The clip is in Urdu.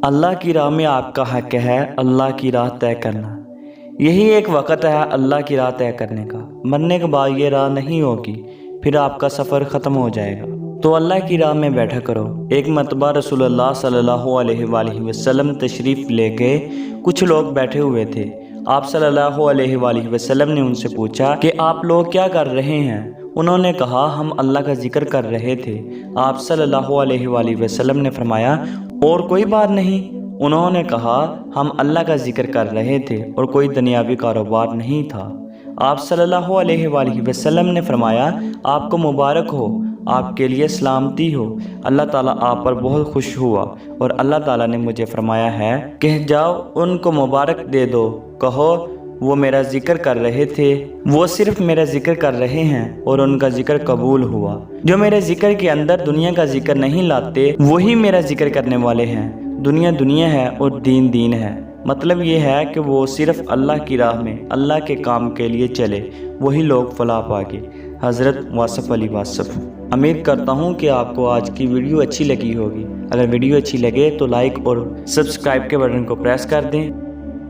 اللہ کی راہ میں آپ کا حق ہے اللہ کی راہ طے کرنا۔ یہی ایک وقت ہے اللہ کی راہ طے کرنے کا، مرنے کے بعد یہ راہ نہیں ہوگی، پھر آپ کا سفر ختم ہو جائے گا، تو اللہ کی راہ میں بیٹھا کرو۔ ایک مرتبہ رسول اللہ صلی اللہ علیہ وآلہ وسلم تشریف لے گئے، کچھ لوگ بیٹھے ہوئے تھے۔ آپ صلی اللہ علیہ وآلہ وسلم نے ان سے پوچھا کہ آپ لوگ کیا کر رہے ہیں؟ انہوں نے کہا ہم اللہ کا ذکر کر رہے تھے۔ آپ صلی اللہ علیہ وآلہ وسلم نے فرمایا اور کوئی بات نہیں؟ انہوں نے کہا ہم اللہ کا ذکر کر رہے تھے اور کوئی دنیاوی کاروبار نہیں تھا۔ آپ صلی اللہ علیہ وآلہ وسلم نے فرمایا آپ کو مبارک ہو، آپ کے لیے سلامتی ہو، اللہ تعالیٰ آپ پر بہت خوش ہوا، اور اللہ تعالیٰ نے مجھے فرمایا ہے کہ جاؤ ان کو مبارک دے دو، کہو وہ میرا ذکر کر رہے تھے، وہ صرف میرا ذکر کر رہے ہیں اور ان کا ذکر قبول ہوا۔ جو میرے ذکر کے اندر دنیا کا ذکر نہیں لاتے وہی میرا ذکر کرنے والے ہیں۔ دنیا دنیا ہے اور دین دین ہے، مطلب یہ ہے کہ وہ صرف اللہ کی راہ میں اللہ کے کام کے لیے چلے، وہی لوگ فلاح پاگے۔ حضرت واصف علی واصف۔ امید کرتا ہوں کہ آپ کو آج کی ویڈیو اچھی لگی ہوگی۔ اگر ویڈیو اچھی لگے تو لائک اور سبسکرائب کے بٹن کو پریس کر دیں۔